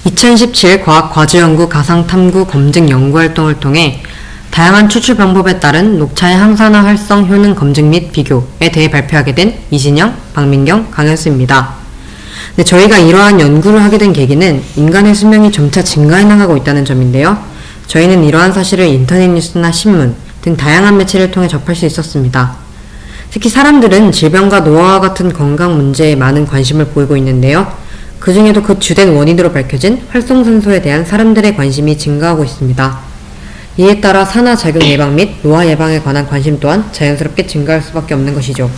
2017 과학과주연구 가상탐구 검증 연구활동을 통해 다양한 추출 방법에 따른 녹차의 항산화 활성 효능 검증 및 비교에 대해 발표하게 된 이진영, 박민경, 강현수입니다. 네, 저희가 이러한 연구를 하게 된 계기는 인간의 수명이 점차 증가해 나가고 있다는 점인데요. 저희는 이러한 사실을 인터넷 뉴스나 신문 등 다양한 매체를 통해 접할 수 있었습니다. 특히 사람들은 질병과 노화와 같은 건강 문제에 많은 관심을 보이고 있는데요. 그 중에도 그 주된 원인으로 밝혀진 활성산소에 대한 사람들의 관심이 증가하고 있습니다. 이에 따라 산화작용 예방 및 노화 예방에 관한 관심 또한 자연스럽게 증가할 수밖에 없는 것이죠.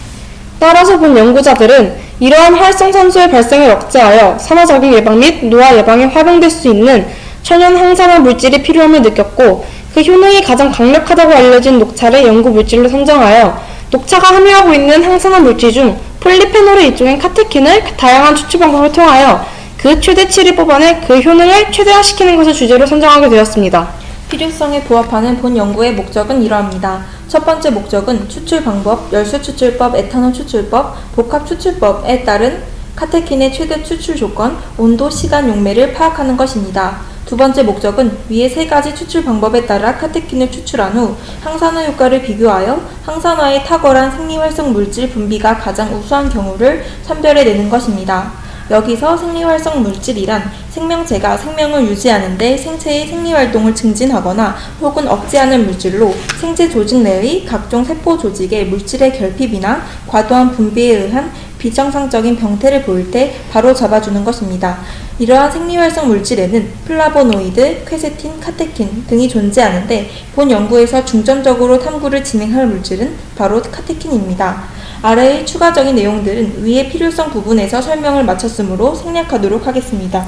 따라서 본 연구자들은 이러한 활성산소의 발생을 억제하여 산화작용 예방 및 노화 예방에 활용될 수 있는 천연 항산화 물질이 필요함을 느꼈고, 그 효능이 가장 강력하다고 알려진 녹차를 연구 물질로 선정하여 녹차가 함유하고 있는 항산화 물질 중 폴리페놀의 일종인 카테킨을 다양한 추출 방법을 통하여 그 최대치를 뽑아내 그 효능을 최대화시키는 것을 주제로 선정하게 되었습니다. 필요성에 부합하는 본 연구의 목적은 이러합니다. 첫 번째 목적은 추출 방법, 열수 추출법, 에탄올 추출법, 복합 추출법에 따른 카테킨의 최대 추출 조건, 온도, 시간, 용매를 파악하는 것입니다. 두 번째 목적은 위의 세 가지 추출 방법에 따라 카테킨을 추출한 후 항산화 효과를 비교하여 항산화의 탁월한 생리활성 물질 분비가 가장 우수한 경우를 선별해내는 것입니다. 여기서 생리활성 물질이란 생명체가 생명을 유지하는 데 생체의 생리활동을 증진하거나 혹은 억제하는 물질로 생체 조직 내의 각종 세포 조직의 물질의 결핍이나 과도한 분비에 의한 비정상적인 병태를 보일 때 바로 잡아주는 것입니다. 이러한 생리활성 물질에는 플라보노이드, 퀘세틴, 카테킨 등이 존재하는데 본 연구에서 중점적으로 탐구를 진행할 물질은 바로 카테킨입니다. 아래의 추가적인 내용들은 위의 필요성 부분에서 설명을 마쳤으므로 생략하도록 하겠습니다.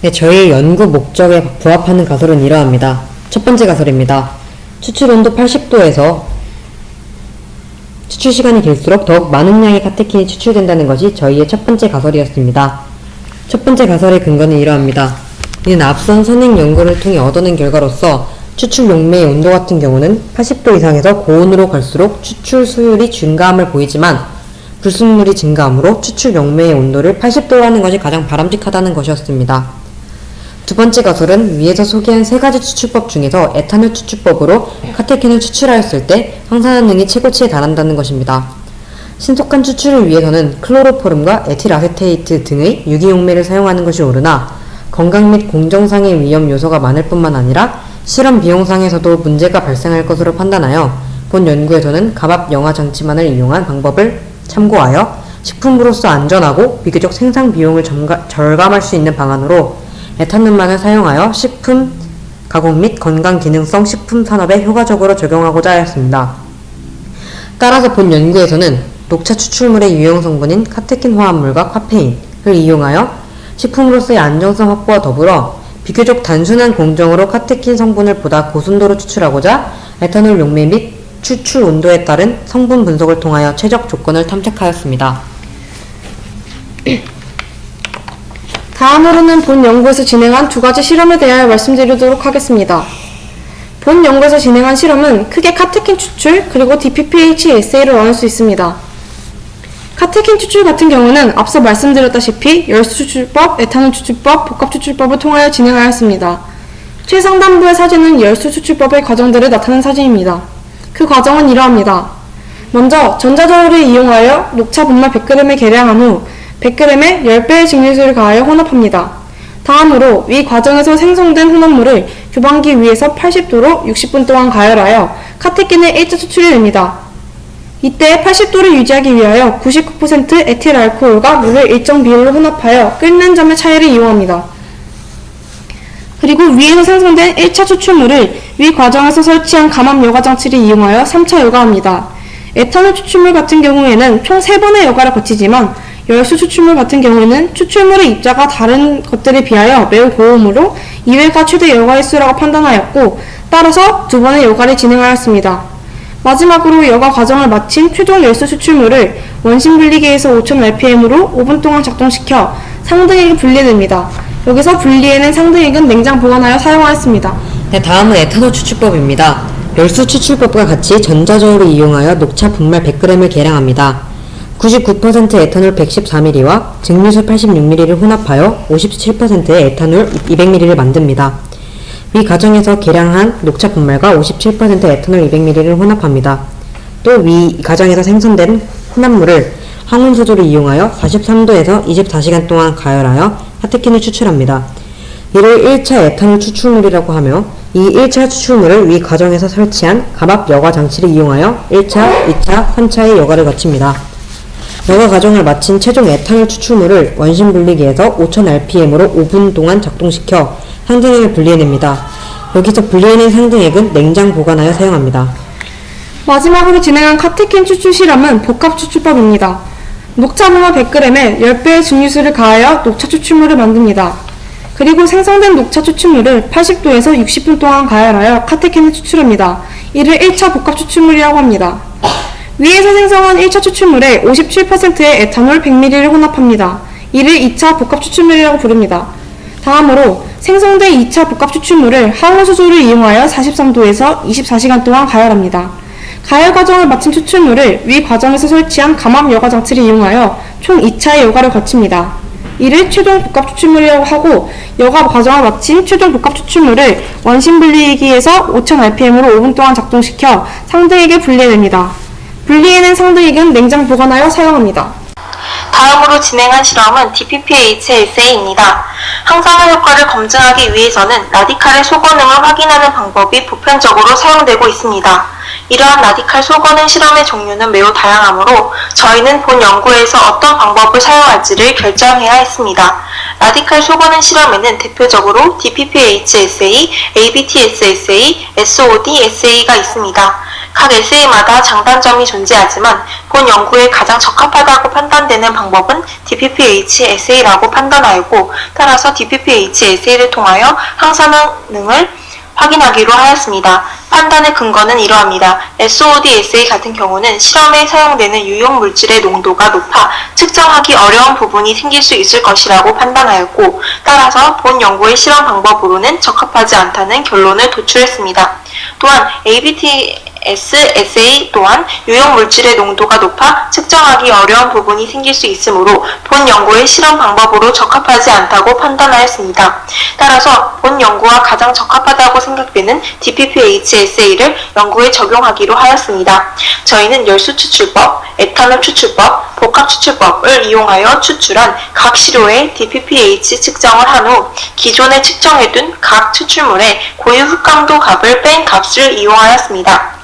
네, 저희 연구 목적에 부합하는 가설은 이러합니다. 첫 번째 가설입니다. 추출 온도 80도에서 추출 시간이 길수록 더욱 많은 양의 카테킨이 추출된다는 것이 저희의 첫 번째 가설이었습니다. 첫 번째 가설의 근거는 이러합니다. 이는 앞선 선행 연구를 통해 얻어낸 결과로서 추출 용매의 온도 같은 경우는 80도 이상에서 고온으로 갈수록 추출 수율이 증가함을 보이지만 불순물이 증가함으로 추출 용매의 온도를 80도로 하는 것이 가장 바람직하다는 것이었습니다. 두 번째 가설은 위에서 소개한 세 가지 추출법 중에서 에탄올 추출법으로 카테킨을 추출하였을 때 항산화 능이 최고치에 달한다는 것입니다. 신속한 추출을 위해서는 클로로포름과 에틸아세테이트 등의 유기용매를 사용하는 것이 옳으나 건강 및 공정상의 위험 요소가 많을 뿐만 아니라 실험 비용상에서도 문제가 발생할 것으로 판단하여 본 연구에서는 감압 영화 장치만을 이용한 방법을 참고하여 식품으로서 안전하고 비교적 생산 비용을 절감할 수 있는 방안으로 에탄올만을 사용하여 식품 가공 및 건강 기능성 식품 산업에 효과적으로 적용하고자 하였습니다. 따라서 본 연구에서는 녹차 추출물의 유형 성분인 카테킨 화합물과 카페인을 이용하여 식품으로서의 안정성 확보와 더불어 비교적 단순한 공정으로 카테킨 성분을 보다 고순도로 추출하고자 에탄올 용매 및 추출 온도에 따른 성분 분석을 통하여 최적 조건을 탐색하였습니다. 다음으로는 본 연구에서 진행한 두 가지 실험에 대하여 말씀드리도록 하겠습니다. 본 연구에서 진행한 실험은 크게 카테킨 추출 그리고 DPPH 에세이로 나눌 수 있습니다. 카테킨 추출 같은 경우는 앞서 말씀드렸다시피 열수 추출법, 에탄올 추출법, 복합 추출법을 통하여 진행하였습니다. 최상단부의 사진은 열수 추출법의 과정들을 나타낸 사진입니다. 그 과정은 이러합니다. 먼저 전자저울을 이용하여 녹차 분말 100g을 계량한 후 100g에 10배의 증류수를 가하여 혼합합니다. 다음으로 위 과정에서 생성된 혼합물을 교반기 위에서 80도로 60분 동안 가열하여 카테킨의 1차 추출을 냅니다. 이때 80도를 유지하기 위하여 99% 에틸알코올과 물을 일정 비율로 혼합하여 끓는 점의 차이를 이용합니다. 그리고 위에서 생성된 1차 추출물을 위 과정에서 설치한 감압 여과 장치를 이용하여 3차 여과합니다. 에탄올 추출물 같은 경우에는 총 3번의 여과를 거치지만 열수 추출물 같은 경우에는 추출물의 입자가 다른 것들에 비하여 매우 고음으로 2회가 최대 여과 횟수라고 판단하였고, 따라서 2번의 여과를 진행하였습니다. 마지막으로 여과 과정을 마친 최종 열수 추출물을 원심 분리기에서 5000rpm으로 5분 동안 작동시켜 상등액을 분리해냅니다. 여기서 분리해낸 상등액은 냉장 보관하여 사용하였습니다. 네, 다음은 에탄올 추출법입니다. 열수 추출법과 같이 전자저울을 이용하여 녹차 분말 100g을 계량합니다. 99% 에탄올 114ml와 증류수 86ml를 혼합하여 57%의 에탄올 200ml를 만듭니다. 위 과정에서 계량한 녹차 분말과 57% 에탄올 200ml를 혼합합니다. 또 위 과정에서 생성된 혼합물을 항온수조를 이용하여 43도에서 24시간 동안 가열하여 카테킨을 추출합니다. 이를 1차 에탄올 추출물이라고 하며 이 1차 추출물을 위 과정에서 설치한 감압 여과 장치를 이용하여 1차, 2차, 3차의 여과를 거칩니다. 여과 과정을 마친 최종 에탄올 추출물을 원심 분리기에서 5000rpm으로 5분 동안 작동시켜 상등액을 분리해냅니다. 여기서 분리해낸 상등액은 냉장 보관하여 사용합니다. 마지막으로 진행한 카테킨 추출 실험은 복합 추출법입니다. 녹차 분말 100g에 10배의 증류수를 가하여 녹차 추출물을 만듭니다. 그리고 생성된 녹차 추출물을 80도에서 60분 동안 가열하여 카테킨을 추출합니다. 이를 1차 복합 추출물이라고 합니다. 위에서 생성한 1차 추출물에 57%의 에탄올 100ml를 혼합합니다. 이를 2차 복합 추출물이라고 부릅니다. 다음으로 생성된 2차 복합 추출물을 항온수조를 이용하여 43도에서 24시간 동안 가열합니다. 가열 과정을 마친 추출물을 위 과정에서 설치한 감압 여과 장치를 이용하여 총 2차의 여과를 거칩니다. 이를 최종 복합 추출물이라고 하고 여과 과정을 마친 최종 복합 추출물을 원심 분리기에서 5000rpm으로 5분 동안 작동시켜 상등액에 분리해냅니다. 분리해낸 상등액은 냉장 보관하여 사용합니다. 다음으로 진행한 실험은 DPPH-SA입니다. 항산화 효과를 검증하기 위해서는 라디칼의 소거능을 확인하는 방법이 보편적으로 사용되고 있습니다. 이러한 라디칼 소거능 실험의 종류는 매우 다양하므로 저희는 본 연구에서 어떤 방법을 사용할지를 결정해야 했습니다. 라디칼 소거능 실험에는 대표적으로 DPPH-SA, ABTS-SA, SOD-SA가 있습니다. 각 에세이마다 장단점이 존재하지만 본 연구에 가장 적합하다고 판단되는 방법은 DPPH-SA라고 판단하였고 따라서 DPPH-SA를 통하여 항산화능을 확인하기로 하였습니다. 판단의 근거는 이러합니다. SOD-SA 같은 경우는 실험에 사용되는 유용 물질의 농도가 높아 측정하기 어려운 부분이 생길 수 있을 것이라고 판단하였고 따라서 본 연구의 실험 방법으로는 적합하지 않다는 결론을 도출했습니다. 또한 ABTS-SA 또한 유용 물질의 농도가 높아 측정하기 어려운 부분이 생길 수 있으므로 본 연구의 실험 방법으로 적합하지 않다고 판단하였습니다. 따라서 본 연구와 가장 적합하다고 생각되는 DPPH-SA를 연구에 적용하기로 하였습니다. 저희는 열수 추출법, 에탄올 추출법, 복합 추출법을 이용하여 추출한 각 시료의 DPPH 측정을 한 후 기존에 측정해둔 각 추출물의 고유 흑강도 값을 뺀 값을 이용하였습니다.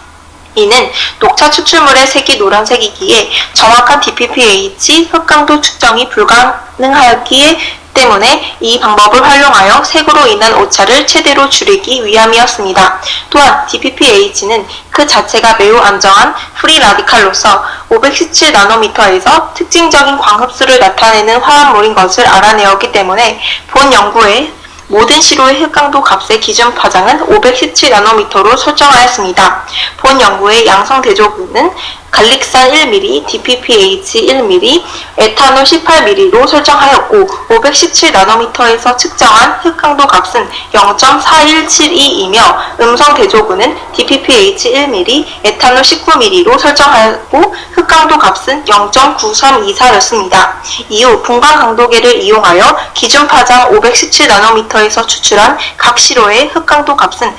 이는 녹차 추출물의 색이 노란색이기에 정확한 DPPH 흑강도 측정이 불가능하였기에 때문에 이 방법을 활용하여 색으로 인한 오차를 최대로 줄이기 위함이었습니다. 또한 DPPH는 그 자체가 매우 안정한 프리 라디칼로서 517나노미터에서 특징적인 광흡수를 나타내는 화합물인 것을 알아내었기 때문에 본 연구에 모든 시료의 흑강도 값의 기준 파장은 517나노미터로 설정하였습니다. 본 연구의 양성 대조군은 갈릭산 1ml, DPPH 1ml, 에탄올 18ml로 설정하였고 517나노미터에서 측정한 흑강도 값은 0.4172이며 음성 대조군은 DPPH 1ml, 에탄올 19ml로 설정하였고 흑강도 값은 0.9324였습니다. 이후 분광 강도계를 이용하여 기준 파장 517나노미터에서 추출한 각 시료의 흑강도 값은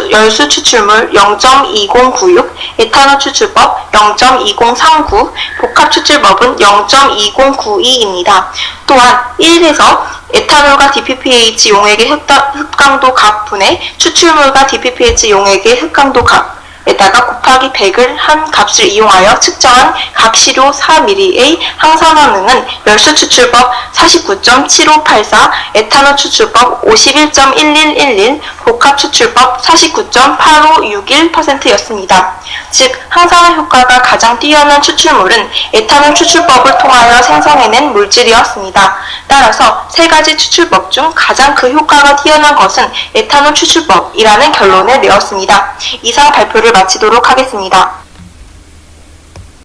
열수 추출물 0.2096, 에탄올 추출법 0.2039, 복합 추출법은 0.2092입니다. 또한 1에서 에탄올과 DPPH 용액의 흑강도 값 분의 추출물과 DPPH 용액의 흑강도 값에다가 곱하기 100을 한 값을 이용하여 측정한 각 시료 4ml의 항산화능은 열수 추출법 49.7584, 에탄올 추출법 51.1111, 복합 추출법 49.8561%였습니다. 즉, 항산화 효과가 가장 뛰어난 추출물은 에탄올 추출법을 통하여 생성해낸 물질이었습니다. 따라서 세 가지 추출법 중 가장 그 효과가 뛰어난 것은 에탄올 추출법이라는 결론을 내었습니다. 이상 발표를 마치도록 하겠습니다.